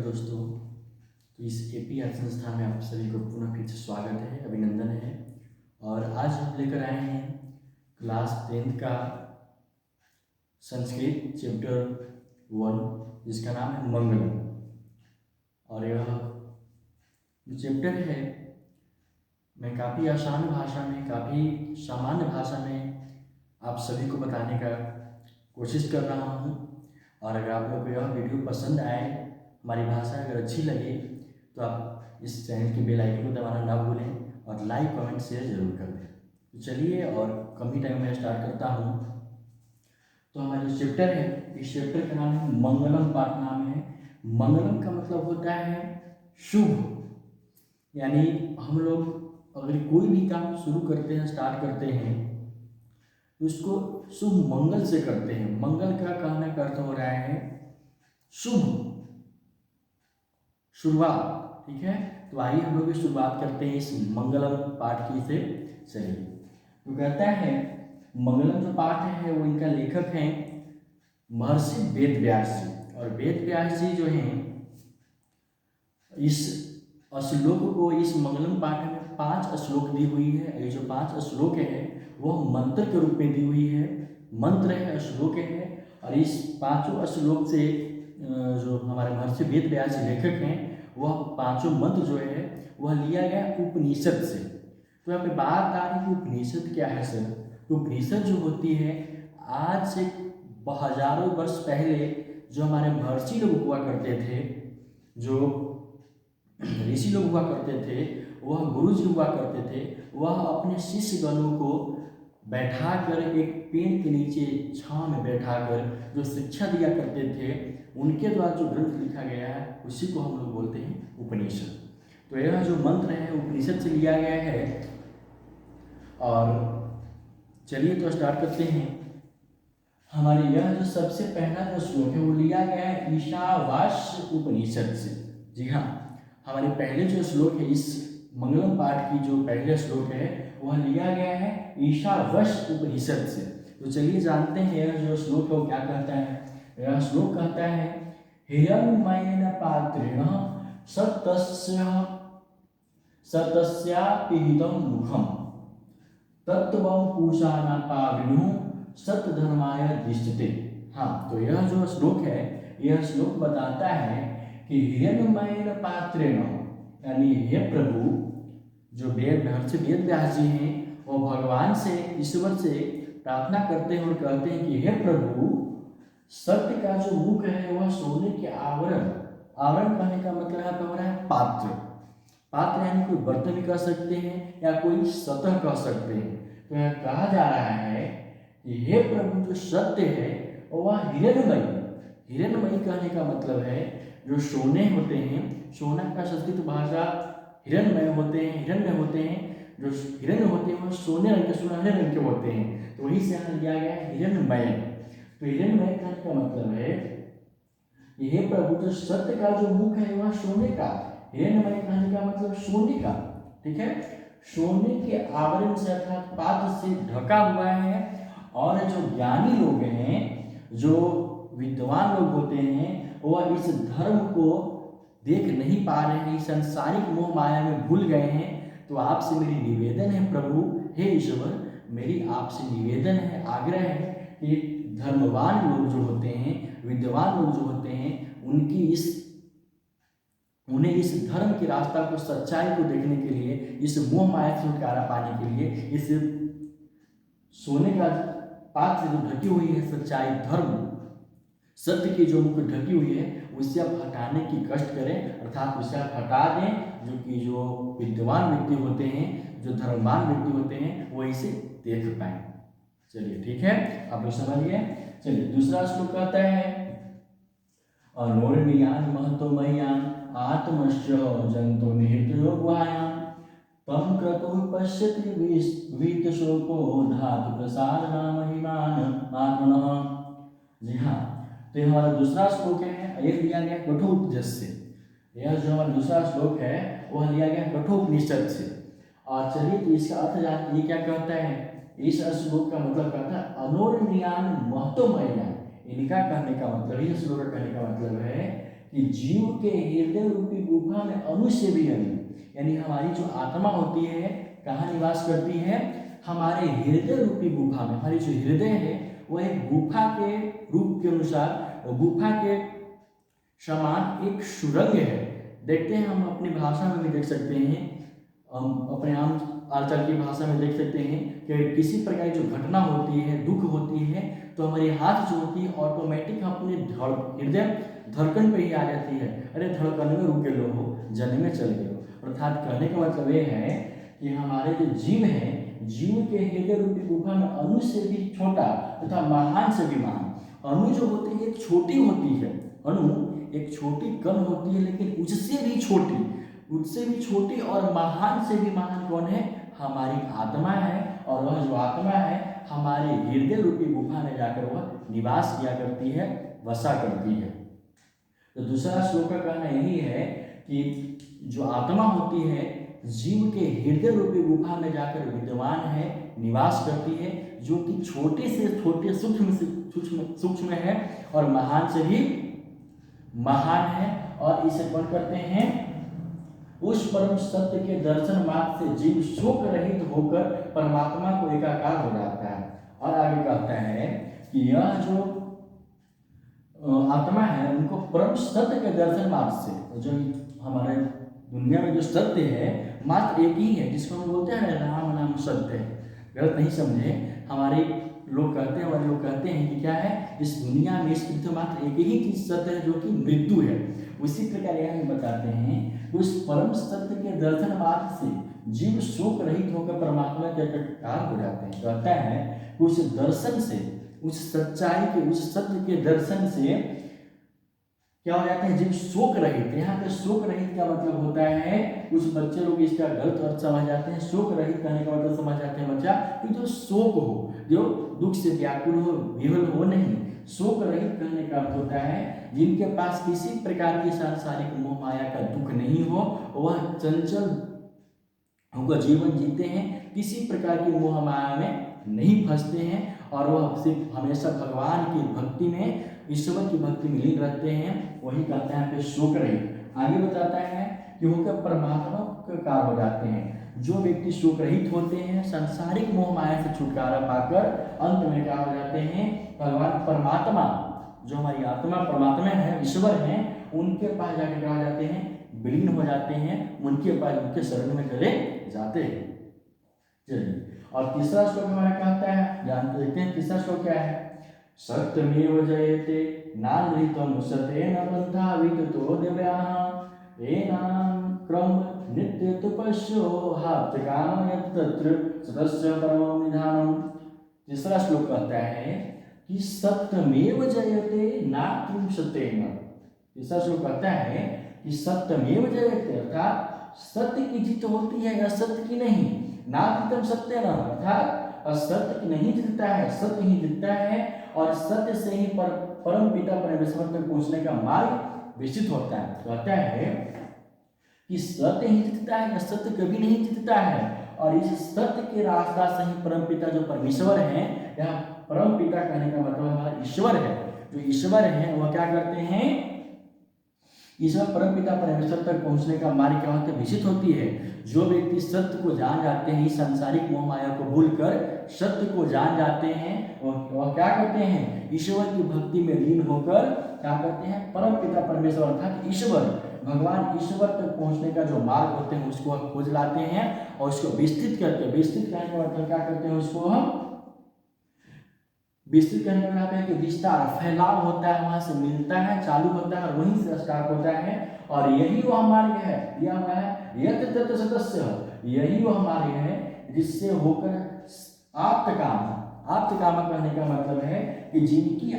दोस्तों। तो इस एपी अर्थ संस्थान में आप सभी को पुनः फिर से स्वागत है, अभिनंदन है। और आज हम लेकर आए हैं क्लास 10th का संस्कृत चैप्टर 1 जिसका नाम है मंगलम। और यह जो चैप्टर है मैं काफ़ी आसान भाषा में, काफ़ी सामान्य भाषा में आप सभी को बताने का कोशिश कर रहा हूँ। और अगर आप लोग को यह वीडियो पसंद आए, हमारी भाषा अगर अच्छी लगे, तो आप इस चैनल के बेल आइकन को दबाना ना भूलें और लाइक कमेंट शेयर जरूर कर दें। तो चलिए, और कम ही टाइम में स्टार्ट करता हूँ। तो हमारा जो चैप्टर है, इस चैप्टर का नाम है मंगलम। पाठ नाम है। मंगलम का मतलब होता है शुभ। यानी हम लोग अगर कोई भी काम शुरू करते हैं, स्टार्ट करते हैं, तो उसको शुभ मंगल से करते हैं। मंगल का कहने का अर्थ हो रहा है शुभ, शुरुआत। ठीक है, तो आइए हम लोग शुरुआत करते हैं इस मंगलम पाठ की से। चलिए, तो कहता है मंगलम जो पाठ है वो इनका लेखक हैं महर्षि वेद व्यास जी। और वेद व्यास जी जो हैं, इस श्लोक को, इस मंगलम पाठ में 5 श्लोक दी हुई है। ये जो 5 श्लोक है वह मंत्र के रूप में दी हुई है। मंत्र है, श्लोक है। और इस 5 श्लोक से जो हमारे महर्षि वेद व्यास जी लेखक हैं, वह 5 मंत्र जो है वह लिया गया उपनिषद से। तो यहाँ पे बात आ रही है उपनिषद क्या है सर। उपनिषद जो होती है, आज से हजारों वर्ष पहले जो हमारे महर्षि लोग हुआ करते थे, जो ऋषि लोग हुआ करते थे, वह गुरु जी हुआ करते थे, वह अपने शिष्य गणों को बैठाकर एक पेड़ के नीचे छांव में बैठाकर जो शिक्षा दिया करते थे, उनके द्वारा जो ग्रंथ लिखा गया है उसी को हम लोग बोलते हैं उपनिषद। तो यह जो मंत्र है उपनिषद से लिया गया है। और चलिए तो स्टार्ट करते हैं। हमारे यह जो सबसे पहला जो श्लोक है वो लिया गया है ईशावास्य उपनिषद से। जी हाँ, हमारे पहले जो श्लोक है, इस मंगलम पाठ की जो पहले श्लोक है वह लिया गया है ईशावास्य उपनिषद से। तो चलिए जानते हैं यह जो श्लोक है वो क्या कहता है। यह श्लोक कहता है हिरण्मयेन पात्रेण सतस्यापिहितं मुखम तत्त्वं पूषा पाविनु सत्यधर्माय दिष्टते। हाँ, तो यह जो श्लोक है, यह श्लोक बताता है कि हिरण्मयेन पात्रेण, यानी हे प्रभु, जो महर्षि वेद व्यास जी हैं, वो भगवान से, ईश्वर से प्रार्थना करते हैं और कहते हैं कि हे प्रभु, सत्य का जो मुख है वह सोने के आवरण, आवरण कहने का मतलब यहाँ पे हो रहा है पात्र। पात्र यानी कोई बर्तन भी कह सकते हैं या कोई सतह कह सकते हैं। तो यह कहा जा रहा है कि हे प्रभु, जो सत्य है वह हिरण्मयी। हिरण्मयी कहने का मतलब है जो सोने होते हैं, सोना का संस्कृत भाषा हिरण्मय होते हैं, हिरण्य होते हैं। जो हिरण्य होते हैं वह सोने रंग के, सुनहरे रंग के होते हैं। तो वही से यहाँ लिया गया है हिरण्मय। तो हिरण्मय कहने का मतलब है कि हे प्रभु, जो सत्य का जो मुख है वह सोने का, हिरण्मय कहने का मतलब सोने का। ठीक है, सोने के आवरण से अर्थात पात्र से ढका हुआ है। और जो ज्ञानी लोग हैं, जो विद्वान लोग होते हैं, वह इस धर्म को देख नहीं पा रहे हैं, सांसारिक मोह माया में भूल गए हैं। तो आपसे मेरी निवेदन है प्रभु, हे ईश्वर, मेरी आपसे निवेदन है, आग्रह है कि धर्मवान लोग जो होते हैं, विद्वान लोग जो होते हैं, उन्हें इस धर्म के रास्ता को, सच्चाई को देखने के लिए, इस मोह माया से छुटकारा पाने के लिए, इस सोने का पात्र जो ढकी हुई है सच्चाई, धर्म, सत्य की जो मुख ढकी हुई है, उससे आप हटाने की कष्ट करें, अर्थात उसे आप हटा दें। जो विद्वान व्यक्ति होते हैं, जो धर्मवान व्यक्ति होते हैं, वो इसे देख पाए। चलिए ठीक है, आप लोग समझ गए। चलिए दूसरा श्लोक कहता है अनोर्णियान महत्वमयान आत्मश्च जंतु निहितो गुहायां तम क्रतु पश्यति वीतशोको धातु प्रसारणा महिमान आत्मनः। जी हाँ, तो हमारा दूसरा श्लोक है, यह लिया गया कठोपनिषद से। यह जो हमारा दूसरा श्लोक है वह लिया गया कठोपनिषद से। और चलिए तो इसका अर्थ जानते, ये क्या कहता है। इस श्लोक का मतलब कहता है अनोर्णियान महत्वमयान। इनका कहने का मतलब, इस श्लोक का कहने का मतलब है कि जीव के हृदय रूपी गुफा में अणु से भी अणु, यानी हमारी जो आत्मा होती है कहाँ निवास करती है, हमारे हृदय रूपी गुफा में। हमारी जो हृदय है वह एक गुफा के रूप के अनुसार, गुफा के समान एक सुरंग है। देखते हैं, हम अपनी भाषा में भी देख सकते हैं, हम अपने आम आजकल की भाषा में देख सकते हैं कि किसी प्रकार की जो घटना होती है, दुख होती है, तो हमारी हाथ जो होती है ऑटोमेटिक अपने हृदय धड़कन पे ही आ जाती है, अरे धड़कन में रुके लो हो, जन्म में चले गए हो। अर्थात कहने का मतलब ये है कि हमारे जो जीव है, जीव के हृदय रूपी गुफा में अणु से भी छोटा तथा महान से भी महान। अणु जो होती है एक छोटी होती है, अणु एक छोटी कण होती है, लेकिन उससे भी छोटी और महान से भी महान कौन है, हमारी आत्मा है। और वह जो आत्मा है हमारे हृदय रूपी गुफा में जाकर वह निवास किया करती है, वसा करती है। तो दूसरा श्लोक का कहना यही है कि जो आत्मा होती है जीव के हृदय रूपी गुफा में जाकर विद्यमान है, निवास करती है, जो कि छोटे से छोटे सूक्ष्म है और महान से भी महान है। और इसे कौन करते हैं, उस परम सत्य के दर्शन मात्र से जीव शोक रहित होकर परमात्मा को एकाकार हो जाता है। और आगे कहता है कि यह जो आत्मा है उनको परम सत्य के दर्शन मात्र से, जो हमारे दुनिया में जो सत्य है मात्र एक ही है, जिसको हम बोलते हैं राम नाम सत्य है। गलत नहीं समझे, हमारे लोग कहते हैं कि क्या है, इस दुनिया में इस पृथ्वी मात्र एक ही चीज सत्य है, जो कि मृत्यु है। उसी प्रकार यहाँ बताते हैं उस परम सत्य के दर्शन मात्र से जीव शोक रहित होकर परमात्मा के एकाकार हो जाते हैं। कहता है उस दर्शन से, उस सच्चाई के, उस सत्य के दर्शन से क्या हो जाते हैं, जीव शोक रहित। यहाँ पे शोक रहित का मतलब होता है, कुछ बच्चे लोग इसका गलत अर्थ समझ जाते हैं। शोक रहित कहने का मतलब समझ जाते हैं बच्चा कि जो शोक हो, जो दुख से व्याकुल हो, विह्वल हो, नहीं। शोक रहित कहने का अर्थ होता है जिनके पास किसी प्रकार की सांसारिक मोह माया का दुख नहीं हो, वह चंचल होकर जीवन जीते हैं, किसी प्रकार की मोह माया में नहीं फंसते हैं, और वह सिर्फ हमेशा भगवान की भक्ति में, ईश्वर की भक्ति में लीन रहते हैं। वही कहते हैं पे शोक रहित। आगे बताता है कि होकर परमात्मा के कार हो जाते हैं। जो व्यक्ति शोक रहित होते हैं, सांसारिक मोह माया से छुटकारा पाकर अंत में क्या हो जाते हैं, भगवान परमात्मा, जो हमारी आत्मा परमात्मा है, ईश्वर है, उनके पास जाके क्या हो जाते हैं, विलीन हो जाते हैं, उनके पास, उनके शरण में चले जाते हैं। चलिए, और तीसरा श्लोक हमारा कहता है, जानते देखते हैं तीसरा श्लोक क्या है। सत्यमेव जयते नानृतं सतेन पंथा विततो दिव्याः एनां क्रम नित्य तपस्यो हाप्तकाम यत्र सतस्य परमं निधानम्। तीसरा श्लोक कहता है कि सत्यमेव जयते नानृतं सतेन। तीसरा श्लोक कहता है कि सत्यमेव जयते, अर्थात सत्य की जीत होती है, असत्य की नहीं। नानृतं सत्येन, अर्थात असत्य नहीं जीतता है, सत्य ही जीतता है, और सत्य से ही परम पिता परमेश्वर तक पहुंचने का मार्ग विकसित होता है। कहता है कि सत्य ही जीतता है, असत्य कभी नहीं जीतता है, और इस सत्य के रास्ता से ही परम पिता जो परमेश्वर है, यहाँ परम पिता कहने का मतलब हमारा ईश्वर है। जो ईश्वर है वह क्या करते हैं, ईश्वर परम पिता परमेश्वर तक पहुंचने का मार्ग क्या होता है, विकसित होती है। जो व्यक्ति सत्य को जान जाते हैं, सांसारिक मोह माया को भूलकर सत्य को जान जाते हैं, वह क्या करते हैं, ईश्वर की भक्ति में लीन होकर क्या करते हैं, परम पिता परमेश्वर अर्थात ईश्वर, भगवान ईश्वर तक पहुंचने का जो मार्ग होते हैं उसको खोज लाते हैं और उसको विस्तृत करते हैं। विस्तृत करने का मतलब क्या करते हैं, उसको हम विस्तृत करने का मतलब है कि विस्तार, फैलाव होता है, वहां से मिलता है, चालू होता है और वहीं से स्टार्ट होता है। और यही वह मार्ग है, यह हुआ है यत्र तत्र सतस्य, यही वह मार्ग है जिससे होकर आप्त काम कहने का मतलब है कि जिनकी